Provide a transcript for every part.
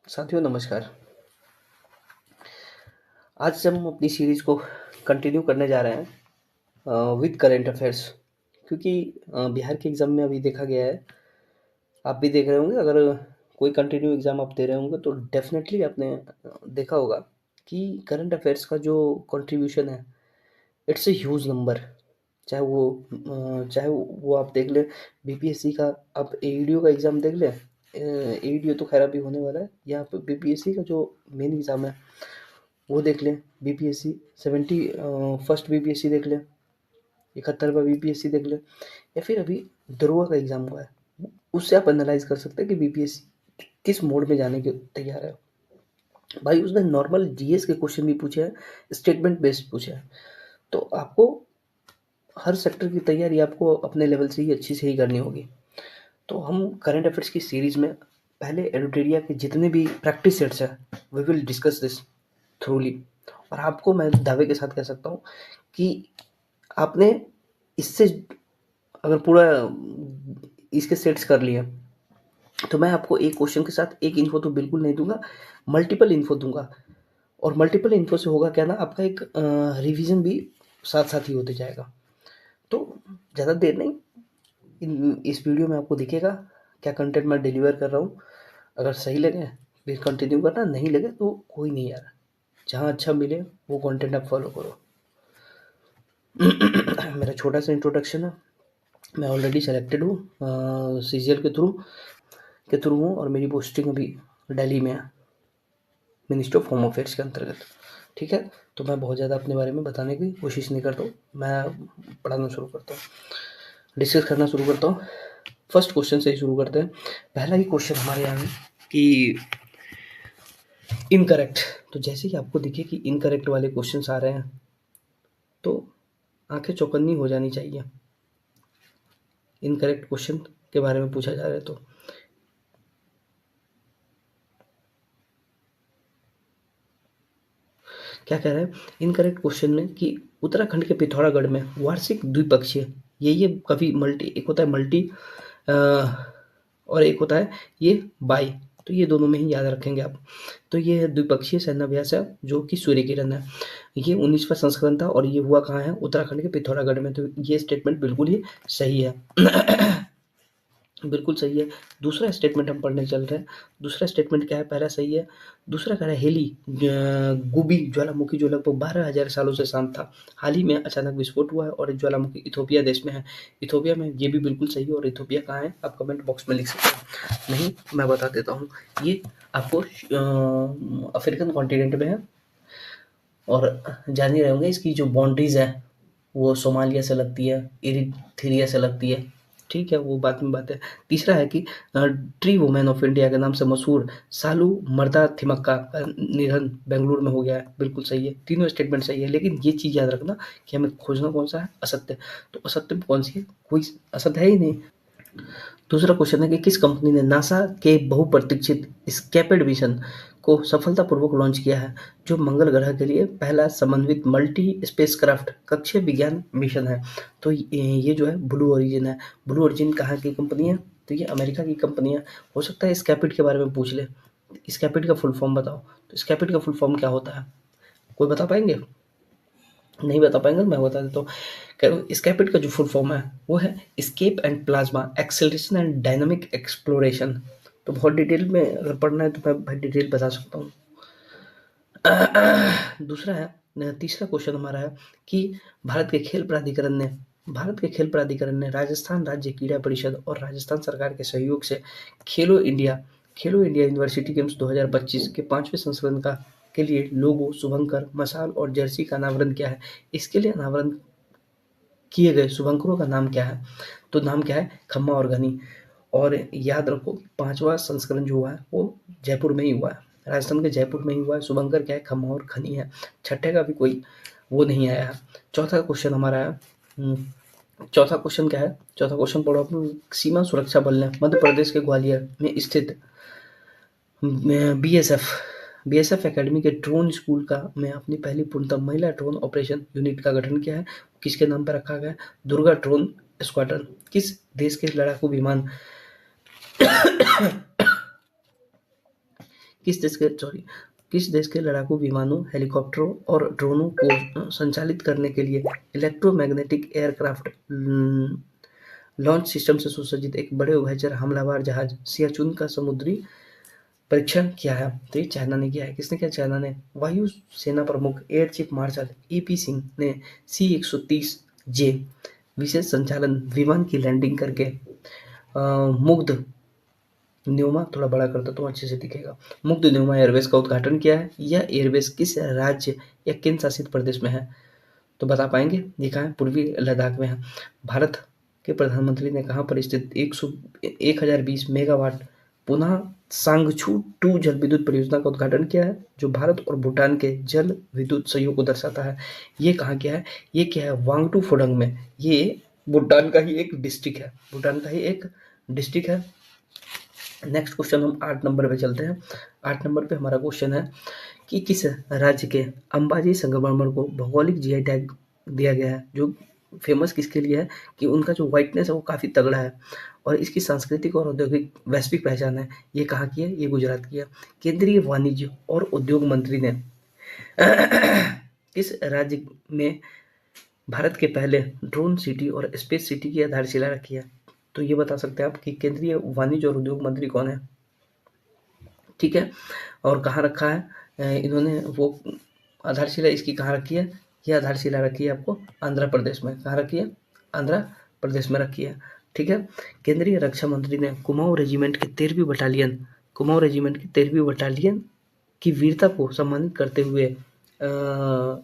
साथियों नमस्कार। आज से हम अपनी सीरीज को कंटिन्यू करने जा रहे हैं विद करेंट अफेयर्स। क्योंकि बिहार के एग्ज़ाम में अभी देखा गया है, आप भी देख रहे होंगे। अगर कोई कंटिन्यू एग्ज़ाम आप दे रहे होंगे तो डेफिनेटली आपने देखा होगा कि करंट अफेयर्स का जो कंट्रीब्यूशन है, इट्स ए ह्यूज नंबर। चाहे वो आप देख लें बीपीएससी का, आप एईडीओ का एग्ज़ाम देख लें। एईडीओ तो खैर अभी होने वाला है, या फिर बीपीएससी का जो मेन एग्ज़ाम है वो देख लें। बीपीएससी 70 फर्स्ट बीपीएससी देख लें, 71वां बीपीएससी देख लें, या फिर अभी दरोगा का एग्ज़ाम हुआ है। उससे आप एनालाइज कर सकते हैं कि बीपीएससी किस मोड में जाने के तैयार है। भाई उसने नॉर्मल जीएस के क्वेश्चन भी पूछे हैं, स्टेटमेंट बेस्ड पूछे हैं। तो आपको हर सेक्टर की तैयारी आपको अपने लेवल से ही अच्छी से ही करनी होगी। तो हम करंट अफेयर्स की सीरीज में पहले एडुटेरिया के जितने भी प्रैक्टिस सेट्स हैं, we will discuss this thoroughly. और आपको मैं दावे के साथ कह सकता हूँ कि आपने इससे अगर पूरा इसके सेट्स कर लिए, तो मैं आपको एक क्वेश्चन के साथ एक इन्फो तो बिल्कुल नहीं दूंगा, मल्टीपल इन्फो दूंगा। और मल्टीपल इन्फो से होगा क्या ना, आपका एक रिवीजन भी साथ साथ ही होते जाएगा। तो ज़्यादा देर नहीं, इस वीडियो में आपको दिखेगा क्या कंटेंट मैं डिलीवर कर रहा हूँ। अगर सही लगे फिर कंटिन्यू करना, नहीं लगे तो कोई नहीं यार, जहाँ अच्छा मिले वो कंटेंट आप फॉलो करो। मेरा छोटा सा इंट्रोडक्शन है। मैं ऑलरेडी सेलेक्टेड हूँ सीजीएल के थ्रू हूँ, और मेरी पोस्टिंग अभी दिल्ली में है, मिनिस्ट्री ऑफ होम अफेयर्स के अंतर्गत। ठीक है, तो मैं बहुत ज़्यादा अपने बारे में बताने की कोशिश नहीं करता हूँ, मैं पढ़ाना शुरू करता हूँ, डिस्कस करना शुरू करता हूँ। फर्स्ट क्वेश्चन से ही शुरू करते हैं। पहला ही क्वेश्चन हमारे यहाँ है कि इनकरेक्ट। तो जैसे कि आपको दिखे कि इनकरेक्ट वाले क्वेश्चंस आ रहे हैं तो आंखें चौकन्नी हो जानी चाहिए। इनकरेक्ट क्वेश्चन के बारे में पूछा जा रहा है तो क्या कह रहा है इनकरेक्ट क्वेश्चन में कि उत्तराखंड के पिथौरागढ़ में वार्षिक द्विपक्षीय, ये कभी मल्टी, एक होता है मल्टी और एक होता है ये बाई, तो ये दोनों में ही याद रखेंगे आप। तो ये है द्विपक्षीय सैन्याभ्यास है जो कि सूर्य किरण है। ये 19वां संस्करण था और ये हुआ कहाँ है, उत्तराखंड के पिथौरागढ़ में। तो ये स्टेटमेंट बिल्कुल ही सही है। बिल्कुल सही है। दूसरा स्टेटमेंट हम पढ़ने चल रहे हैं। दूसरा स्टेटमेंट क्या है, पहला सही है, दूसरा कह रहा है हेली गुबी ज्वालामुखी जो लगभग 12,000 सालों से शांत था, हाल ही में अचानक विस्फोट हुआ है और ज्वालामुखी इथोपिया देश में है। इथोपिया में, ये भी बिल्कुल सही है। और इथोपिया कहाँ है आप कमेंट बॉक्स में लिख सकते हैं, नहीं मैं बता देता हूँ। ये आपको अफ्रीकन कॉन्टिनेंट में है, और जान ही रहे होंगे इसकी जो बाउंड्रीज है वो सोमालिया से लगती है, इरिट्रिया से लगती है। ठीक है, वो बाद में बात है। तीसरा है कि ट्री वुमेन ऑफ इंडिया के नाम से मशहूर सालू मर्दा थिमक्का का निधन बेंगलुरु में हो गया है। बिल्कुल सही है, तीनों स्टेटमेंट सही है। लेकिन ये चीज़ याद रखना कि हमें खोजना कौन सा है, असत्य। तो असत्य में कौन सी है, कोई असत्य है ही नहीं। दूसरा क्वेश्चन है कि किस कंपनी ने नासा के बहुप्रतीक्षित स्केपेड मिशन को सफलतापूर्वक लॉन्च किया है, जो मंगल ग्रह के लिए पहला समन्वित मल्टी स्पेसक्राफ्ट कक्षीय विज्ञान मिशन है। तो ये जो है ब्लू ओरिजिन है। ब्लू ओरिजिन कहाँ की कंपनी है, तो ये अमेरिका की कंपनी है। हो सकता है स्केपेड के बारे में पूछ ले, स्केपेड का फुल फॉर्म बताओ। तो स्केपेड का फुल फॉर्म क्या होता है, कोई बता पाएंगे? नहीं बता पाएंगे, मैं बता देता हूँ। स्केपेड का जो फुल फॉर्म है वो है scape and plasma acceleration and dynamic exploration. तो बहुत डिटेल में अगर पढ़ना है तो मैं बहुत डिटेल बता सकता हूँ। दूसरा है, तीसरा क्वेश्चन हमारा है कि भारत के खेल प्राधिकरण ने राजस्थान राज्य क्रीड़ा परिषद और राजस्थान सरकार के सहयोग से खेलो इंडिया यूनिवर्सिटी गेम्स 2025 के 5वें संस्करण का के लिए लोगो, शुभंकर, मशाल और जर्सी का अनावरण किया है। इसके लिए अनावरण किए गए शुभंकरों का नाम क्या है, तो नाम क्या है, खम्मा और घनी। और याद रखो 5वां संस्करण जो हुआ है वो जयपुर में ही हुआ है, राजस्थान के जयपुर में ही हुआ है। शुभंकर क्या है, खम्मा और खनी है। छठे का भी कोई वो नहीं आया है। चौथा क्वेश्चन हमारा है, चौथा क्वेश्चन क्या है, चौथा क्वेश्चन पढ़ो अपने। सीमा सुरक्षा बल ने मध्य प्रदेश के ग्वालियर में स्थित बीएसएफ बीएसएफ एकेडमी के ड्रोन स्कूल का में अपनी पहली पूर्णतः महिला ड्रोन ऑपरेशन यूनिट का गठन किया है। किसके नाम पर रखा गया है, दुर्गा ड्रोन स्क्वाड्रन। किस देश के लड़ाकू विमान किस देश के लड़ाकू विमानों, हेलीकॉप्टरों और ड्रोनों को संचालित करने के लिए इलेक्ट्रोमैग्नेटिक एयरक्राफ्ट लॉन्च सिस्टम से सुसज्जित एक बड़े उभयचर हमलावर जहाज सियाचुन का समुद्री परीक्षण किया है? तो ये चाइना ने किया है। किसने किया? चाइना ने। वायु सेना प्रमुख air chief marshal A P. Singh ने C-130J विशेष संचालन विमान की लैंडिंग करके मुग्ध न्यूमा, थोड़ा बड़ा कर दो तो अच्छे से दिखेगा, मुग्ध न्यूमा एयरबेस का उद्घाटन किया है। यह एयरबेस किस राज्य या केंद्र शासित प्रदेश में है? तो बता पाएंगे? ये कहाँ है? पूर्वी लद्दाख में है। भारत के प्रधानमंत्री ने कहाँ पर स्थित 1020 मेगावाट पुनः सांगछू 2 जल विद्युत परियोजना का उद्घाटन किया है, जो भारत और भूटान के जल विद्युत सहयोग को दर्शाता है। ये कहाँ किया है? ये क्या है? वांगटू फोडंग में। ये भूटान का ही एक डिस्ट्रिक्ट है। भूटान का ही एक डिस्ट्रिक्ट है। नेक्स्ट क्वेश्चन हम 8 नंबर पे चलते हैं। 8 नंबर पे हमारा क्वेश्चन है कि किस राज्य के अंबाजी संगमरमर को भौगोलिक जीआई टैग दिया गया है, जो फेमस किसके लिए है कि उनका जो व्हाइटनेस है वो काफ़ी तगड़ा है और इसकी सांस्कृतिक और औद्योगिक वैश्विक पहचान है। ये कहाँ की है? ये गुजरात की है। केंद्रीय वाणिज्य और उद्योग मंत्री ने किस राज्य में भारत के पहले ड्रोन सिटी और स्पेस सिटी की आधारशिला रखी है? तो ये बता सकते हैं आप कि केंद्रीय वाणिज्य और उद्योग मंत्री कौन है? ठीक है, और कहाँ रखा है इन्होंने वो आधारशिला इसकी कहाँ रखी है? ये आधारशिला रखी है आपको आंध्र प्रदेश में। कहाँ रखी है? आंध्र प्रदेश में रखी है। ठीक है, केंद्रीय रक्षा मंत्री ने कुमाऊं रेजिमेंट की 13वीं बटालियन की वीरता को सम्मानित करते हुए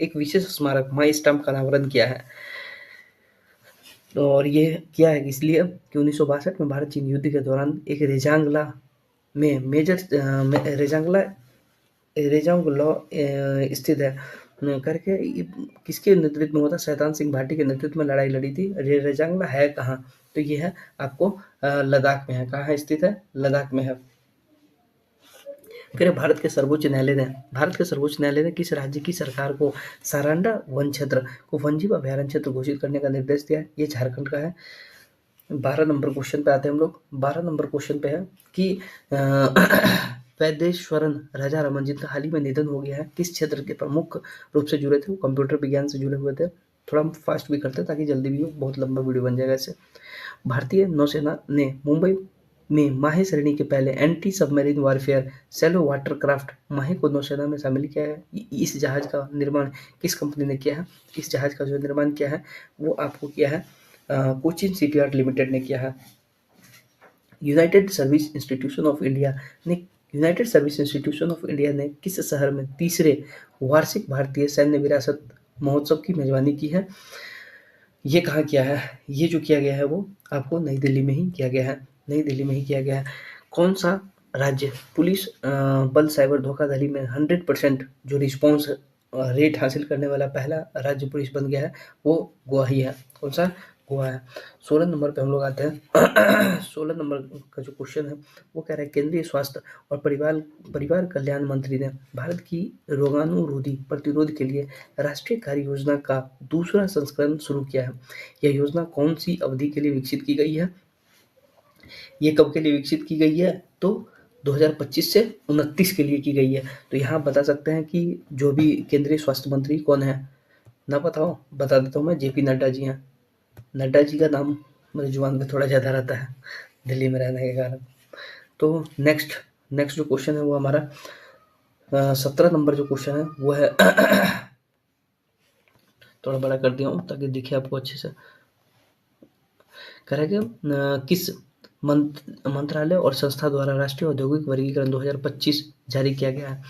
एक विशेष स्मारक माई स्टम्प का अनावरण किया है। और ये किया है इसलिए कि 1962 में भारत चीन युद्ध के दौरान एक रेजांगला में रेजांगला स्थित है करके किसके नेतृत्व में हुआ था? शैतान सिंह भाटी के नेतृत्व में लड़ाई लड़ी थी। रेजांगला है कहाँ? तो ये है आपको लद्दाख में है। कहाँ स्थित है? लद्दाख में है। फिर भारत के सर्वोच्च न्यायालय ने किस राज्य की सरकार को सारांडा वन क्षेत्र को वन्यजीव अभयारण्य क्षेत्र घोषित करने का निर्देश दिया है? ये झारखंड का है। 12 नंबर क्वेश्चन पे आते हैं हम लोग। 12 नंबर क्वेश्चन पे है कि वैदेश्वरन राजा रमन जिनका हाल ही में निधन हो गया है, किस क्षेत्र के प्रमुख रूप से जुड़े थे? वो कंप्यूटर विज्ञान से जुड़े हुए थे। थोड़ा हम फास्ट भी करते हैं ताकि जल्दी भी हो, बहुत लंबा वीडियो बन जाएगा इससे। भारतीय नौसेना ने मुंबई में माहे श्रेणी के पहले anti submarine warfare shallow watercraft Mahe को नौसेना में शामिल किया है। इस जहाज का निर्माण किस कंपनी ने किया है? इस जहाज का जो निर्माण किया है वो आपको किया है कोचिन शिपयार्ड लिमिटेड ने किया है। United service institution of India ने किस शहर में तीसरे वार्षिक भारतीय सैन्य विरासत महोत्सव की मेजबानी की है? ये कहाँ किया है? ये जो किया गया है वो आपको नई दिल्ली में ही किया गया है। कौन सा राज्य पुलिस बल साइबर धोखाधड़ी में 100% जो रिस्पॉन्स रेट हासिल करने वाला पहला राज्य पुलिस बन गया है? वो गोवा ही है। कौन सा? गोवा है। 16 नंबर पे हम लोग आते हैं। 16 नंबर का जो क्वेश्चन है वो कह रहा है केंद्रीय स्वास्थ्य और परिवार कल्याण मंत्री ने भारत की रोगाणुरोधी प्रतिरोध के लिए राष्ट्रीय कार्य योजना का दूसरा संस्करण शुरू किया है। यह योजना कौन सी अवधि के लिए विकसित की गई है? ये कब के लिए विकसित की गई है? तो 2025 से 29 के लिए की गई है। तो यहाँ बता सकते हैं कि जो भी केंद्रीय स्वास्थ्य मंत्री कौन है? ना बताओ, बता देता हूँ मैं, JP नड्डा जी हैं। नड्डा जी का नाम मेरे जुबान पे थोड़ा ज़्यादा रहता है दिल्ली में रहने के कारण। तो नेक्स्ट जो क्वेश्चन है वो हमारा 17 नंबर जो क्वेश्चन है वो है थोड़ा बड़ा कर दिया हूँ ताकि दिखे आपको अच्छे से। कह रहा है कि किस मंत्रालय और संस्था द्वारा राष्ट्रीय औद्योगिक वर्गीकरण 2025 जारी किया गया है,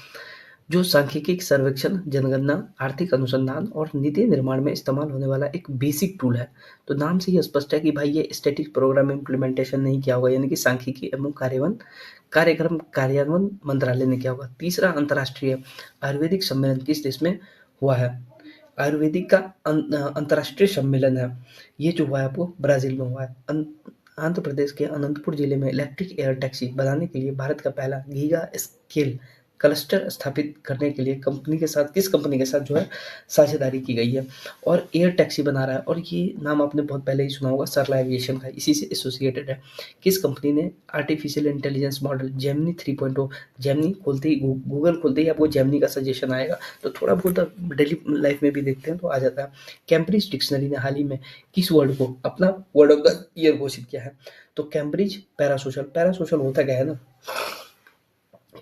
जो सांख्यिकी सर्वेक्षण, जनगणना, आर्थिक अनुसंधान और नीति निर्माण में इस्तेमाल होने वाला एक बेसिक टूल है। तो नाम से ही स्पष्ट है कि भाई ये स्टैटिक प्रोग्राम इम्प्लीमेंटेशन नहीं किया होगा, यानी कि सांख्यिकी एवं कार्यक्रम कार्यान्वयन मंत्रालय ने किया होगा। तीसरा अंतर्राष्ट्रीय आयुर्वेदिक सम्मेलन किस देश में हुआ है? आयुर्वेदिक का अंतर्राष्ट्रीय सम्मेलन है ये जो हुआ है आपको ब्राजील में हुआ है। आंध्र प्रदेश के अनंतपुर जिले में इलेक्ट्रिक एयर टैक्सी बनाने के लिए भारत का पहला गीगा स्केल क्लस्टर स्थापित करने के लिए कंपनी के साथ किस कंपनी के साथ जो है साझेदारी की गई है, और एयर टैक्सी बना रहा है, और ये नाम आपने बहुत पहले ही सुना होगा, सरला एविएशन का, इसी से एसोसिएटेड है। किस कंपनी ने artificial intelligence model Gemini 3.0, Gemini खोलते ही गूगल खोलते ही आपको जेमिनी का सजेशन आएगा, तो थोड़ा बहुत डेली लाइफ में भी देखते हैं तो आ जाता है। कैम्ब्रिज डिक्शनरी ने हाल ही में किस वर्ड को अपना वर्ड ऑफ द ईयर घोषित किया है? तो कैम्ब्रिज पैरासोशल, पैरासोशल होता क्या है ना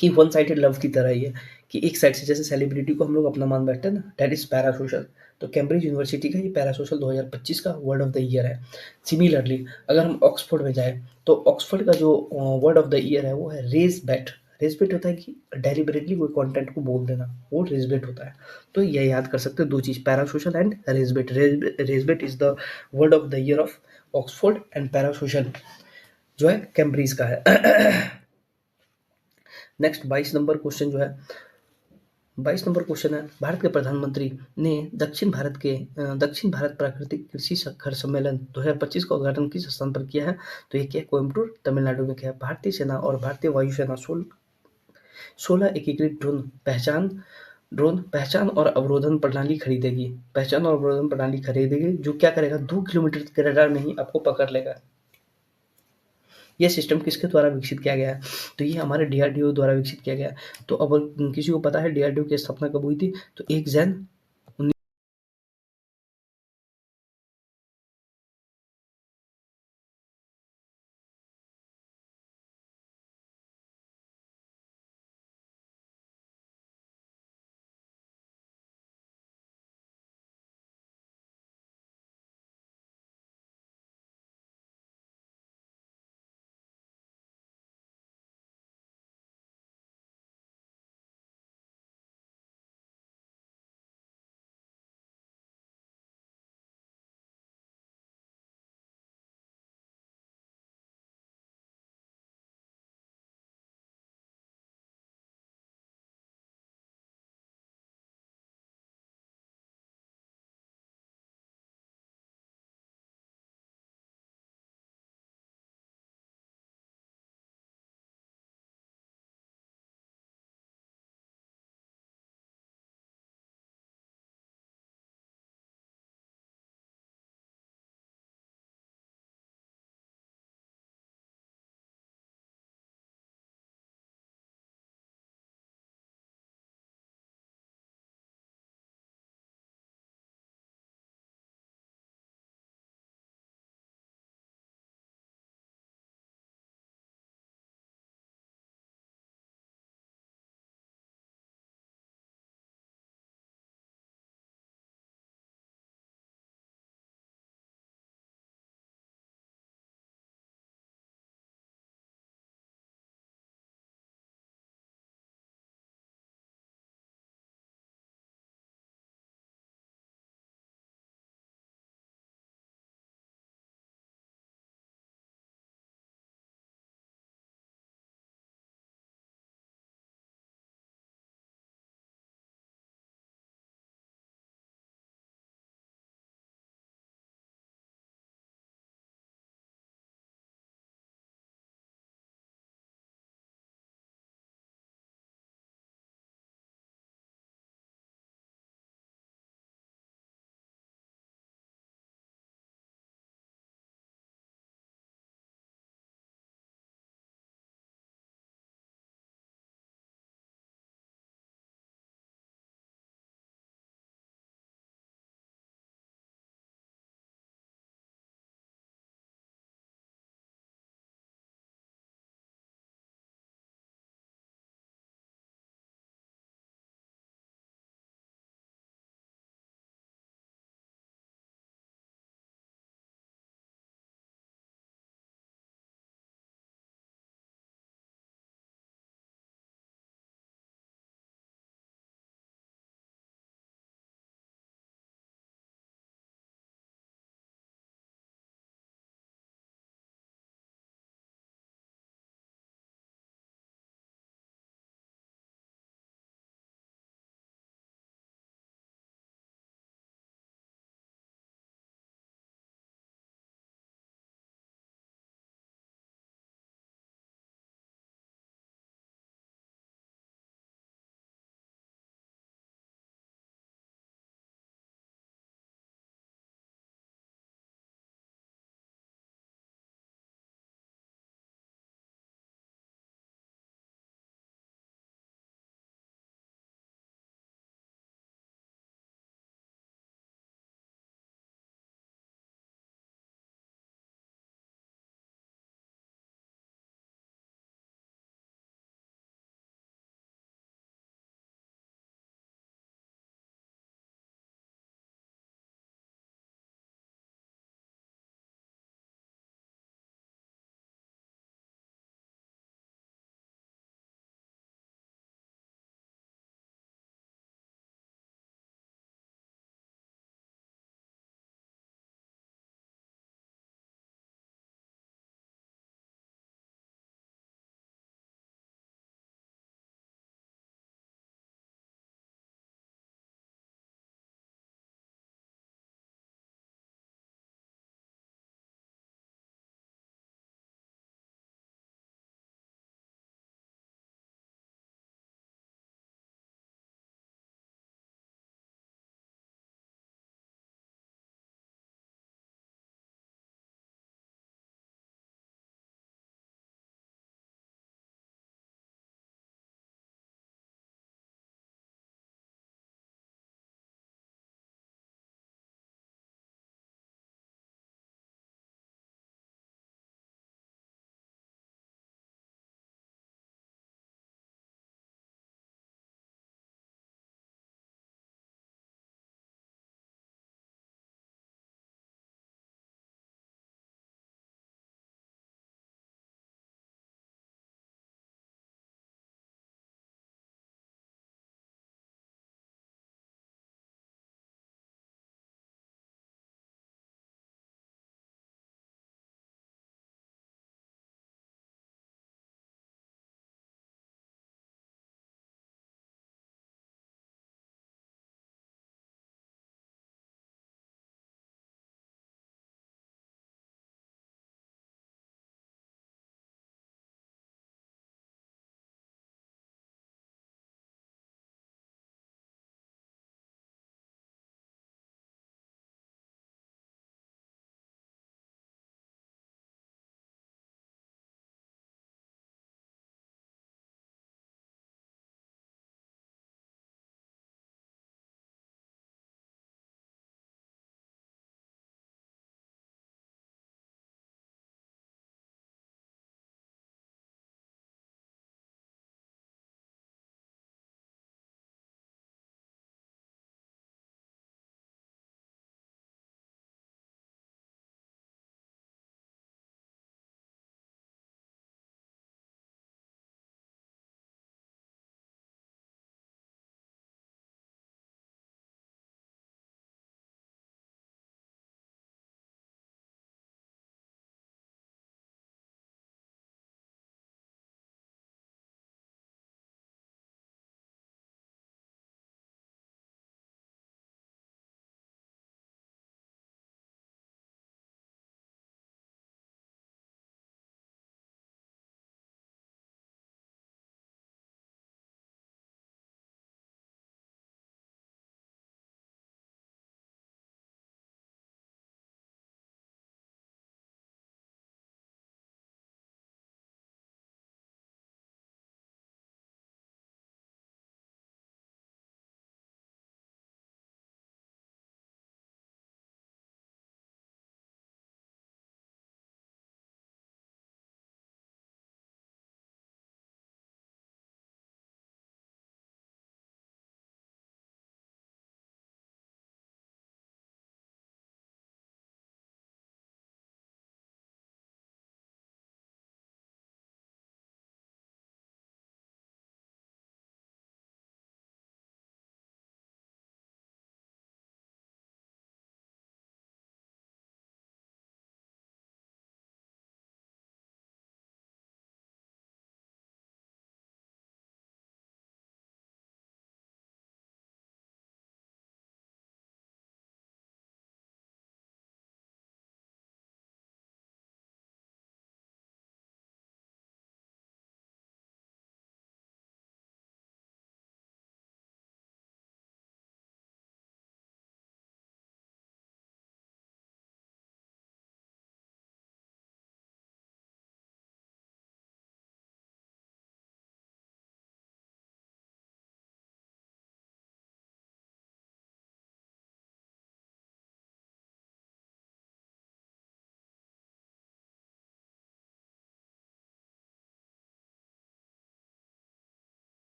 कि वन साइडेड लव की तरह ही है, कि एक साइड से, जैसे सेलिब्रिटी को हम लोग अपना मान बैठते हैं ना, दैट इज पैरासोशल। तो कैम्ब्रिज यूनिवर्सिटी का ये पैरासोशल 2025 का वर्ड ऑफ द ईयर है। सिमिलरली अगर हम ऑक्सफोर्ड में जाए तो ऑक्सफोर्ड का जो वर्ड ऑफ द ईयर है वो है रेजबेट। रेजबेट होता है कि डेलिबरेटली कोई कंटेंट को बोल देना, वो रेजबेट होता है। तो ये याद कर सकते हैं दो चीज, parasocial and ragebait. Ragebait is the word of the year of Oxford, and parasocial जो है कैम्ब्रिज का है। नेक्स्ट 22 नंबर क्वेश्चन जो है, 22 नंबर क्वेश्चन है, भारत के प्रधानमंत्री ने दक्षिण भारत प्राकृतिक कृषि शिखर सम्मेलन 2025 का उद्घाटन किस स्थान पर किया है? तो ये क्या है? कोयम्बटूर, तमिलनाडु में किया है। भारतीय सेना और भारतीय वायुसेना 16 एकीकृत ड्रोन पहचान और अवरोधन प्रणाली खरीदेगी। पहचान और अवरोधन प्रणाली खरीदेगी जो क्या करेगा, 2 किलोमीटर के रडार में ही आपको पकड़ लेगा। यह सिस्टम किसके द्वारा विकसित किया गया है? तो ये हमारे डीआरडीओ द्वारा विकसित किया गया है। तो अब किसी को पता है डीआरडीओ की स्थापना कब हुई थी? तो 1 जैन